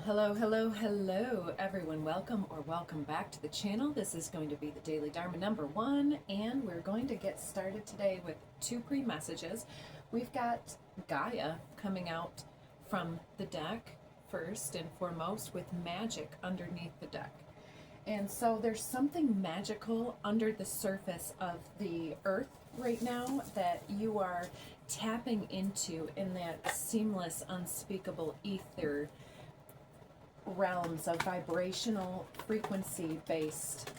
Hello, everyone. Welcome or welcome back to the channel. This is going to be the Daily Dharma number 1, and we're going to get started today with 2 pre-messages. We've got Gaia coming out from the deck, first and foremost, with magic underneath the deck. And so there's something magical under the surface of the earth right now that you are tapping into in that seamless, unspeakable ether realms of vibrational frequency based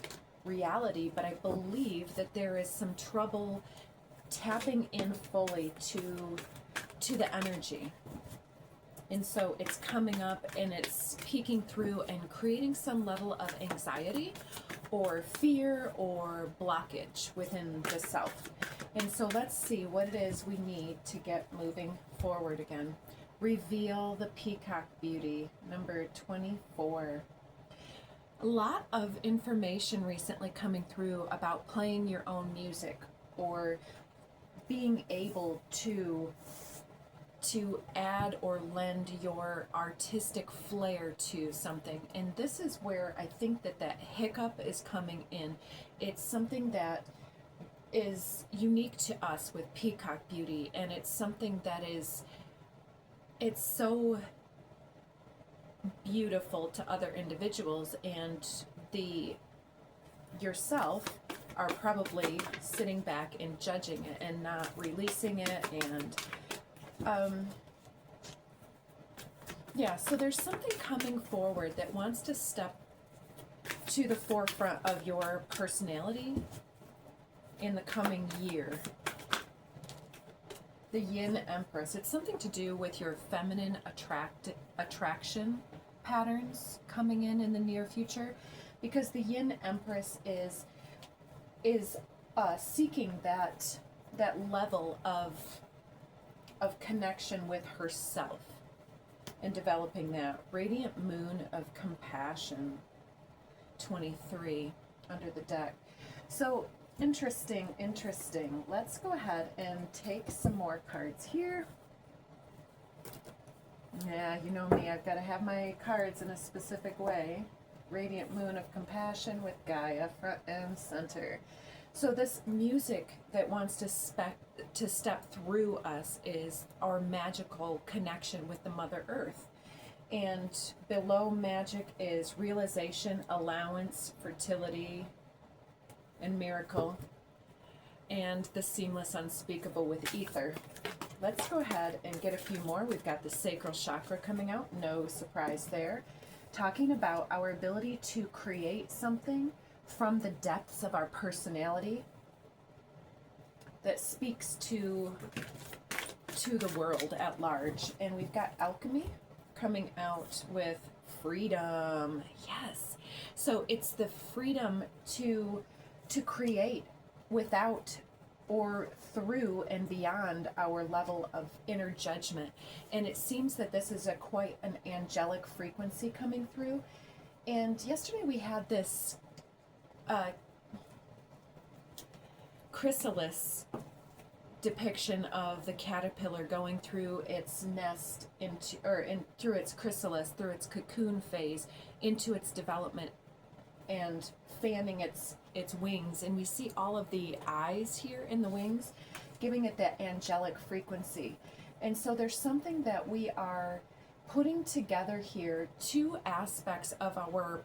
reality, but I believe that there is some trouble tapping in fully to the energy. And so it's coming up and it's peeking through and creating some level of anxiety or fear or blockage within the self. And so let's see what it is we need to get moving forward again. Reveal the Peacock Beauty, number 24. A lot of information recently coming through about playing your own music or being able to add or lend your artistic flair to something. And this is where I think that hiccup is coming in. It's something that is unique to us with Peacock Beauty, and it's something that it's so beautiful to other individuals, and yourself are probably sitting back and judging it and not releasing it. And yeah, so there's something coming forward that wants to step to the forefront of your personality in the coming year. The Yin Empress. It's something to do with your feminine attraction patterns coming in the near future, because the Yin Empress is seeking that level of connection with herself and developing that. Radiant Moon of Compassion, 23 under the deck. So interesting. Let's go ahead and take some more cards here. Yeah, you know me, I've got to have my cards in a specific way. Radiant Moon of Compassion with Gaia front and center. So this music that wants to step through us is our magical connection with the Mother Earth. And below magic is realization, allowance, fertility, and miracle, and the seamless unspeakable with ether. Let's go ahead and get a few more. We've got the sacral chakra coming out, no surprise there, talking about our ability to create something from the depths of our personality that speaks to the world at large. And we've got alchemy coming out with freedom. Yes, so it's the freedom to create without or through and beyond our level of inner judgment. And it seems that this is quite an angelic frequency coming through. And yesterday we had this chrysalis depiction of the caterpillar going through its nest through its chrysalis, through its cocoon phase, into its development and fanning its wings. And we see all of the eyes here in the wings, giving it that angelic frequency. And so there's something that we are putting together here, 2 aspects of our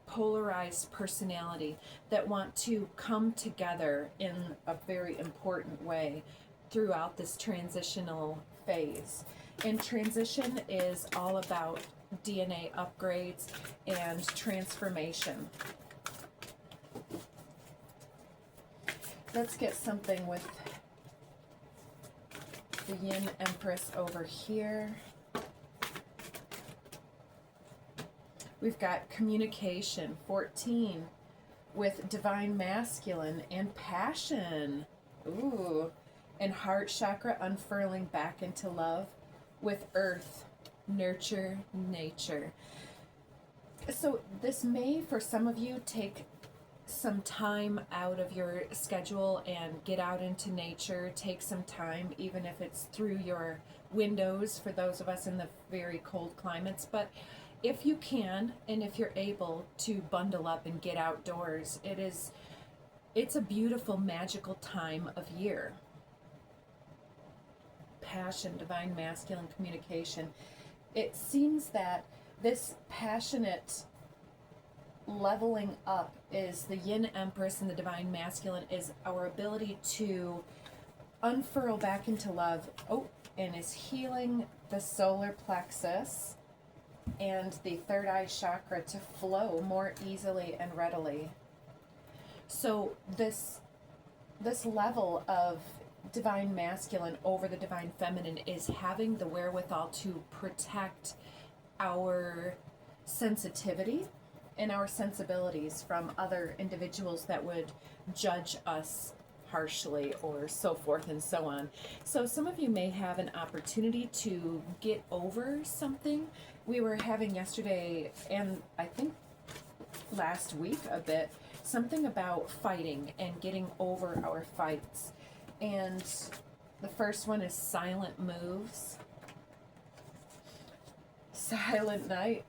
polarized personality that want to come together in a very important way throughout this transitional phase. And transition is all about DNA upgrades and transformation. Let's get something with the Yin Empress over here. We've got communication, 14, with divine masculine and passion. Ooh. And heart chakra unfurling back into love with earth, nurture, nature. So this may, for some of you, take some time out of your schedule and get out into nature. Take some time, even if it's through your windows for those of us in the very cold climates. But if you can, and if you're able to bundle up and get outdoors, it's a beautiful, magical time of year. Passion, divine masculine communication. It seems that this passionate leveling up is the yin empress, and the divine masculine is our ability to unfurl back into love. Oh, and is healing the solar plexus and the third eye chakra to flow more easily and readily. So this level of divine masculine over the divine feminine is having the wherewithal to protect our sensitivity and our sensibilities from other individuals that would judge us harshly, or so forth and so on. So some of you may have an opportunity to get over something. We were having yesterday, and I think last week a bit, something about fighting and getting over our fights. And the first one is silent moves. Silent night,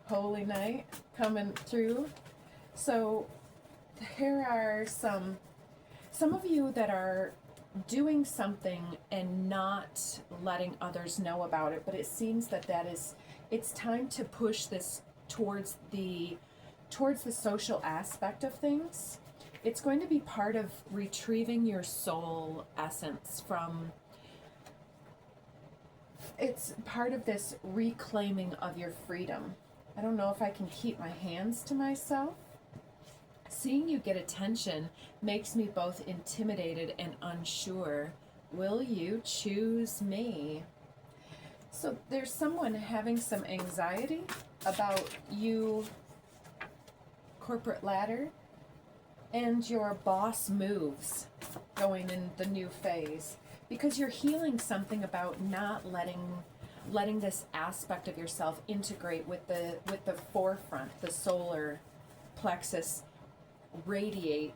holy night coming through. So here are some of you that are doing something and not letting others know about it, but it seems that it's time to push this towards the social aspect of things. It's going to be part of retrieving your soul essence from, it's part of this reclaiming of your freedom. I don't know if I can keep my hands to myself. Seeing you get attention makes me both intimidated and unsure. Will you choose me? So there's someone having some anxiety about you, corporate ladder, and your boss moves going in the new phase, because you're healing something about not letting this aspect of yourself integrate with the forefront, the solar plexus radiation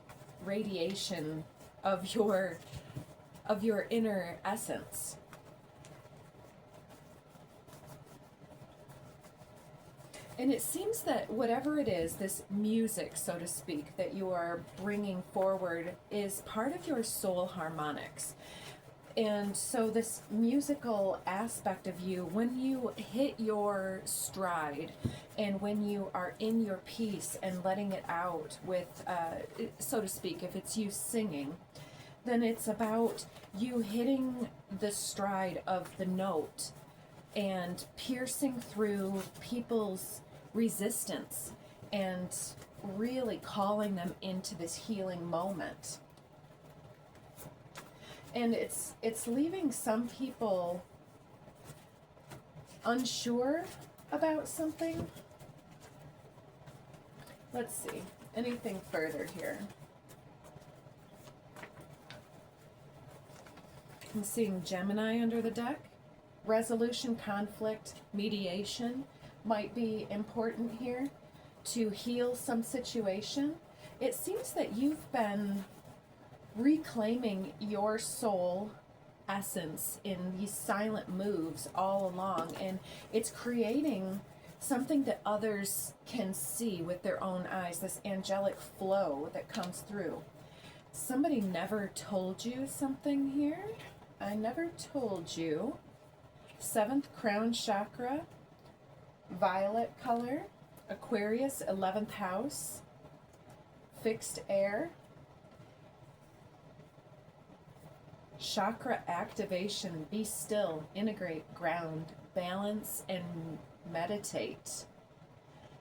of your inner essence. And it seems that whatever it is, this music, so to speak, that you are bringing forward is part of your soul harmonics. And so this musical aspect of you, when you hit your stride and when you are in your peace and letting it out with, so to speak, if it's you singing, then it's about you hitting the stride of the note and piercing through people's resistance and really calling them into this healing moment. And it's leaving some people unsure about something. Let's see, anything further here? I'm seeing Gemini under the deck. Resolution, conflict, mediation might be important here to heal some situation. It seems that you've been reclaiming your soul essence in these silent moves all along, and it's creating something that others can see with their own eyes, this angelic flow that comes through. Somebody never told you something here. I never told you. 7th crown chakra, violet color, Aquarius, 11th house, fixed air, chakra activation, be still, integrate, ground, balance, and meditate.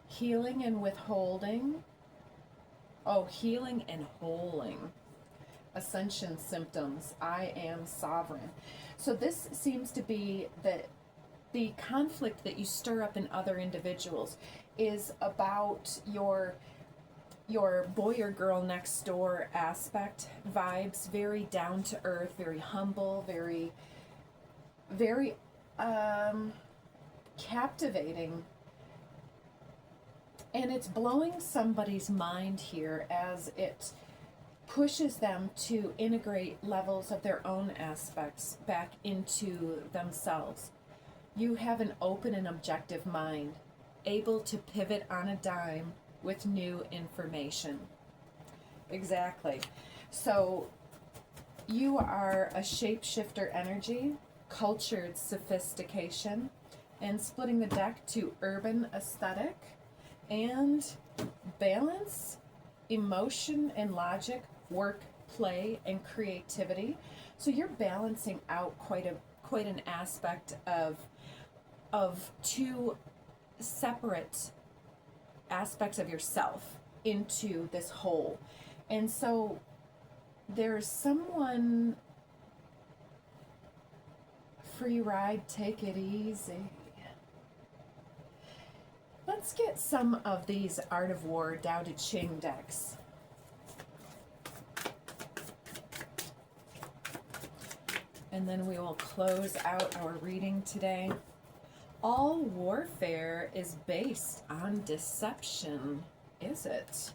Healing and withholding. Oh, healing and holding. Ascension symptoms, I am sovereign. So this seems to be that the conflict that you stir up in other individuals is about your boy or girl next door aspect vibes, very down to earth, very humble, very captivating. And it's blowing somebody's mind here as it pushes them to integrate levels of their own aspects back into themselves. You have an open and objective mind. able to pivot on a dime with new information. Exactly. So you are a shapeshifter energy, cultured sophistication, and splitting the deck to urban aesthetic and balance, emotion and logic, work, play, and creativity. So you're balancing out quite an aspect of two separate aspects of yourself into this whole. And so there's someone, free ride, take it easy. Let's get some of these Art of War Tao Te Ching decks. And then we will close out our reading today. All warfare is based on deception, is it?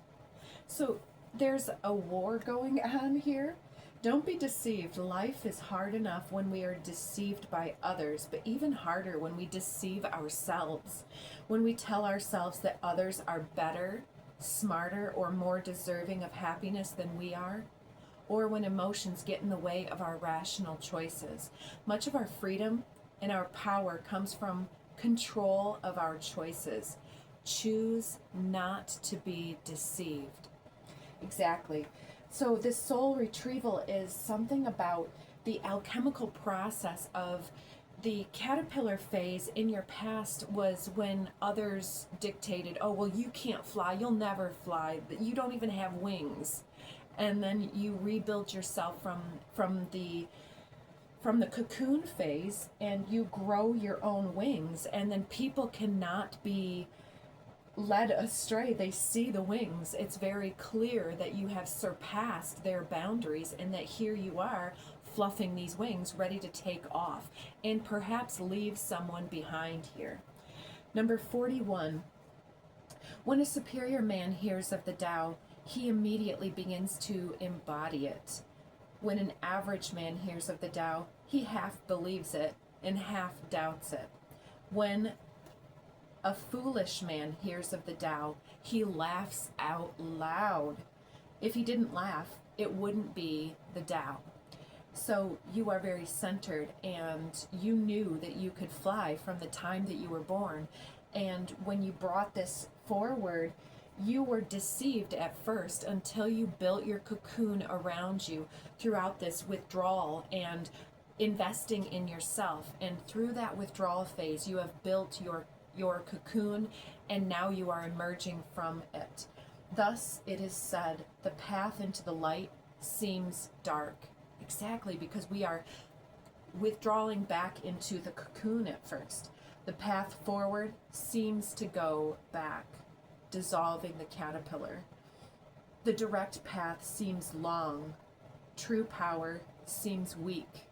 So there's a war going on here. Don't be deceived. Life is hard enough when we are deceived by others, but even harder when we deceive ourselves. When we tell ourselves that others are better, smarter, or more deserving of happiness than we are. Or when emotions get in the way of our rational choices. Much of our freedom and our power comes from control of our choices. Choose not to be deceived. Exactly. So this soul retrieval is something about the alchemical process of the caterpillar phase in your past was when others dictated, oh, well, you can't fly, you'll never fly, you don't even have wings. And then you rebuild yourself from the cocoon phase, and you grow your own wings, and then people cannot be led astray. They see the wings. It's very clear that you have surpassed their boundaries and that here you are fluffing these wings ready to take off and perhaps leave someone behind here. Number 41. When a superior man hears of the Tao, he immediately begins to embody it. When an average man hears of the Tao, he half believes it and half doubts it. When a foolish man hears of the Tao, he laughs out loud. If he didn't laugh, it wouldn't be the Tao. So you are very centered, and you knew that you could fly from the time that you were born. And when you brought this forward, you were deceived at first until you built your cocoon around you throughout this withdrawal and investing in yourself. And through that withdrawal phase, you have built your cocoon, and now you are emerging from it. Thus, it is said, the path into the light seems dark. Exactly, because we are withdrawing back into the cocoon at first. The path forward seems to go back, dissolving the caterpillar. The direct path seems long. True power seems weak.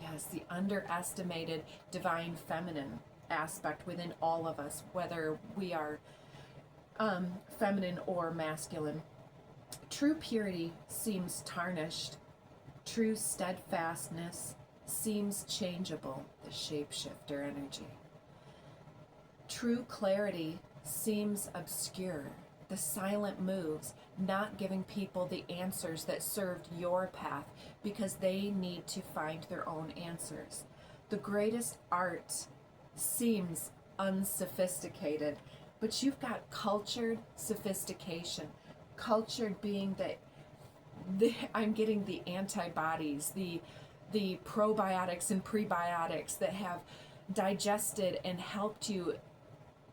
Yes, the underestimated divine feminine aspect within all of us, whether we are feminine or masculine. True purity seems tarnished. True steadfastness seems changeable, the shapeshifter energy. True clarity seems obscure, the silent moves, not giving people the answers that served your path because they need to find their own answers. The greatest art seems unsophisticated, but you've got cultured sophistication. Cultured being that I'm getting the antibodies, the probiotics and prebiotics that have digested and helped you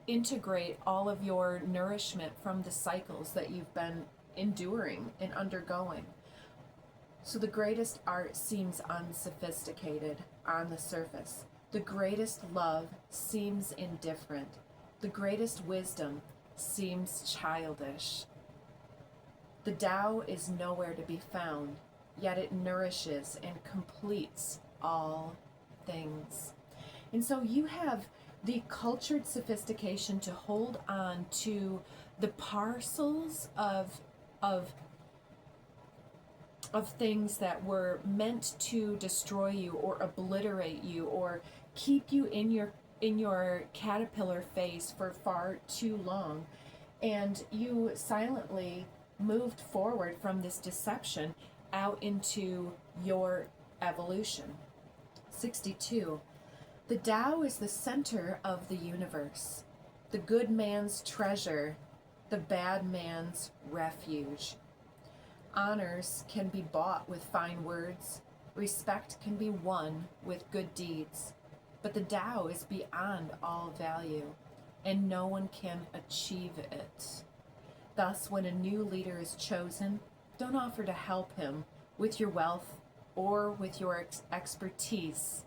integrate all of your nourishment from the cycles that you've been enduring and undergoing. So the greatest art seems unsophisticated on the surface. The greatest love seems indifferent. The greatest wisdom seems childish. The Tao is nowhere to be found, yet it nourishes and completes all things. And so you have the cultured sophistication to hold on to the parcels of things that were meant to destroy you or obliterate you or keep you in in your caterpillar phase for far too long, and you silently moved forward from this deception out into your evolution. 62. The Tao is the center of the universe, the good man's treasure, the bad man's refuge. Honors can be bought with fine words, respect can be won with good deeds, but the Tao is beyond all value, and no one can achieve it. Thus, when a new leader is chosen, don't offer to help him with your wealth or with your expertise.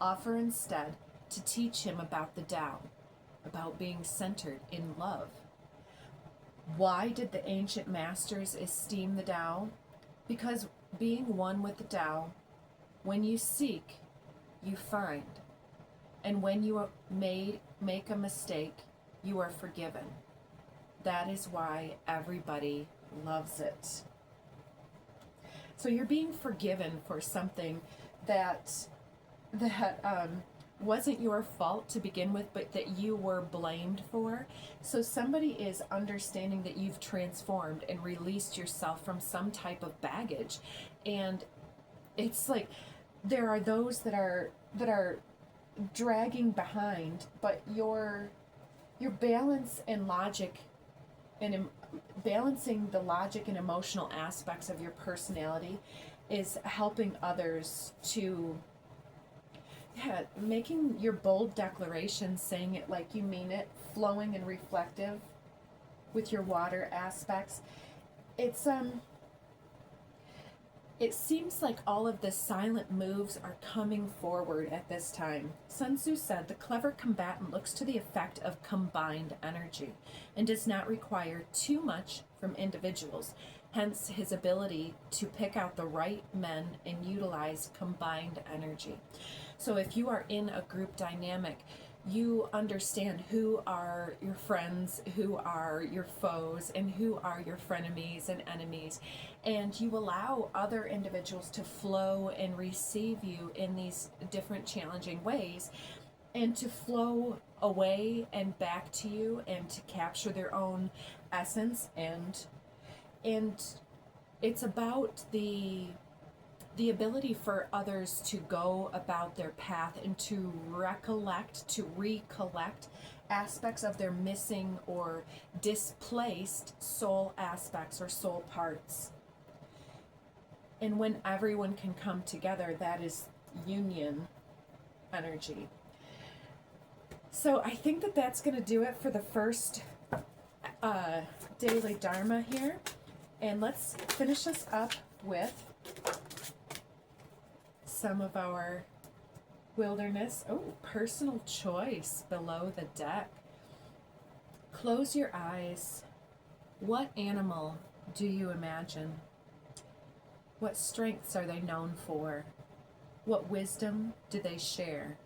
Offer instead to teach him about the Tao, about being centered in love. Why did the ancient masters esteem the Tao? Because being one with the Tao, when you seek, you find. And when you make a mistake, you are forgiven. That is why everybody loves it. So you're being forgiven for something that wasn't your fault to begin with, but that you were blamed for. So somebody is understanding that you've transformed and released yourself from some type of baggage. And it's like there are those that are dragging behind, but your balance and logic and balancing the logic and emotional aspects of your personality is helping others to making your bold declaration, saying it like you mean it, flowing and reflective with your water aspects. It seems like all of the silent moves are coming forward at this time. Sun Tzu said, the clever combatant looks to the effect of combined energy and does not require too much from individuals, hence his ability to pick out the right men and utilize combined energy. So if you are in a group dynamic, you understand who are your friends, who are your foes, and who are your frenemies and enemies. And you allow other individuals to flow and receive you in these different challenging ways, and to flow away and back to you and to capture their own essence. And it's about the ability for others to go about their path and to recollect aspects of their missing or displaced soul aspects or soul parts. And when everyone can come together, that is union energy. So I think that that's going to do it for the first daily Dharma here. And let's finish this up with some of our wilderness. Oh, personal choice below the deck. Close your eyes. What animal do you imagine? What strengths are they known for? What wisdom do they share?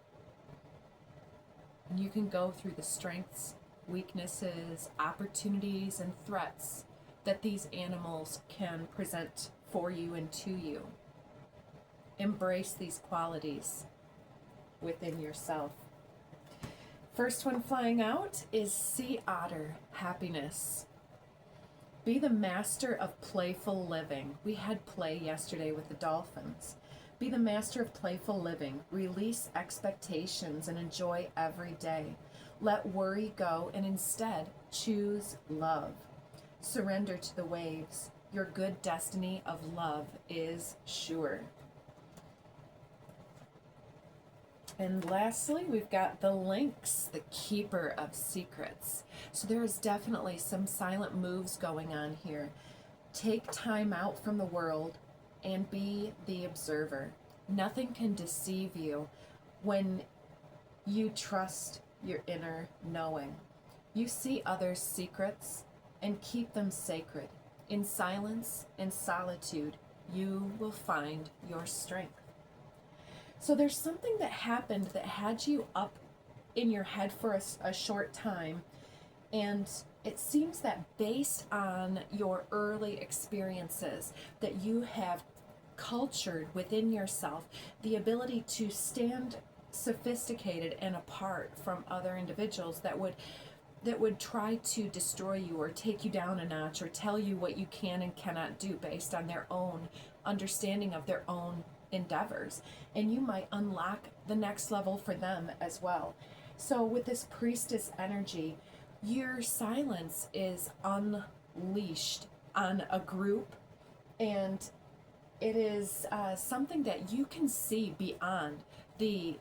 And you can go through the strengths, weaknesses, opportunities, and threats that these animals can present for you and to you. Embrace these qualities within yourself. First one flying out is Sea Otter, happiness. Be the master of playful living. We had play yesterday with the dolphins. Be the master of playful living. Release expectations and enjoy every day. Let worry go and instead choose love. Surrender to the waves. Your good destiny of love is sure. And lastly, we've got the Lynx, the keeper of secrets. So there is definitely some silent moves going on here. Take time out from the world and be the observer. Nothing can deceive you when you trust your inner knowing. You see others' secrets and keep them sacred. In silence and solitude, you will find your strength. So there's something that happened that had you up in your head for a short time, and it seems that based on your early experiences that you have cultured within yourself the ability to stand sophisticated and apart from other individuals that would try to destroy you or take you down a notch or tell you what you can and cannot do based on their own understanding of their own endeavors. And you might unlock the next level for them as well. So with this priestess energy, your silence is unleashed on a group, and it is something that you can see beyond the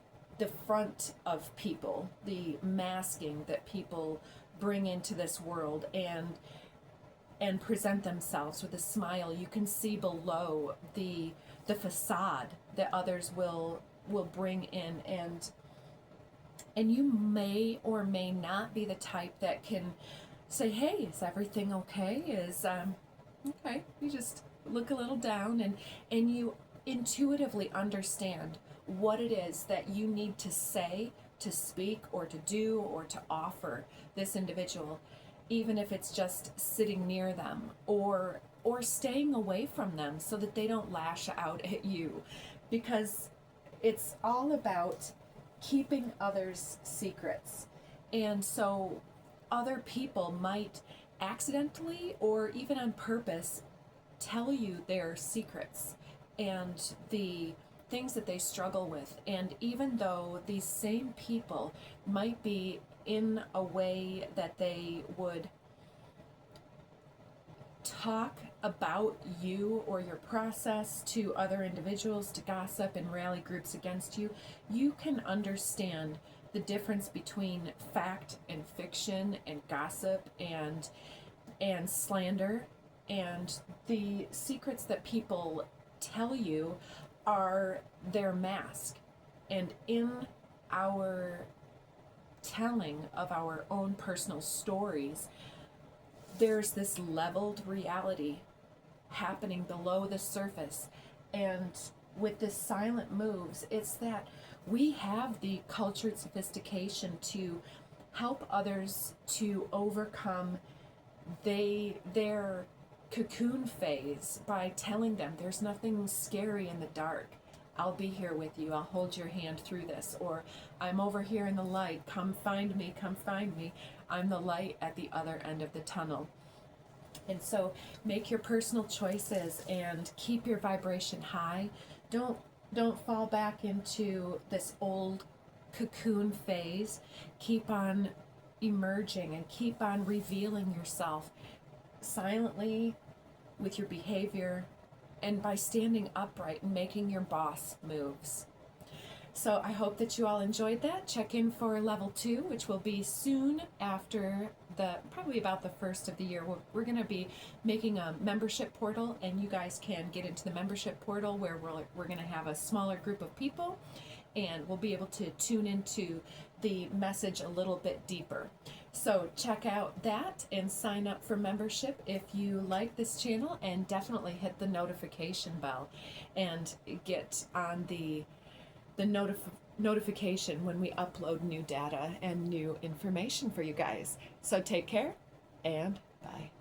front of people, the masking that people bring into this world and present themselves with a smile. You can see below the facade that others will bring in, and you may or may not be the type that can say, hey, is everything okay? Is okay, you just look a little down, and you intuitively understand what it is that you need to say, to speak, or to do, or to offer this individual, even if it's just sitting near them or staying away from them so that they don't lash out at you, because it's all about keeping others' secrets. And so other people might accidentally or even on purpose tell you their secrets and the things that they struggle with. And even though these same people might be in a way that they would talk about you or your process to other individuals, to gossip and rally groups against you, you can understand the difference between fact and fiction and gossip and slander. And the secrets that people tell you are their mask. And in our telling of our own personal stories, there's this leveled reality happening below the surface. And with this silent moves, it's that we have the cultured sophistication to help others to overcome their cocoon phase by telling them there's nothing scary in the dark. I'll be here with you. I'll hold your hand through this. Or I'm over here in the light. Come find me. Come find me. I'm the light at the other end of the tunnel. And so make your personal choices and keep your vibration high. Don't fall back into this old cocoon phase. Keep on emerging and keep on revealing yourself silently with your behavior and by standing upright and making your boss moves. So I hope that you all enjoyed that. Check in for level 2, which will be soon after probably about the first of the year. We're going to be making a membership portal, and you guys can get into the membership portal where we're going to have a smaller group of people, and we'll be able to tune into the message a little bit deeper. So check out that and sign up for membership if you like this channel, and definitely hit the notification bell and get on the notification when we upload new data and new information for you guys. So take care and bye.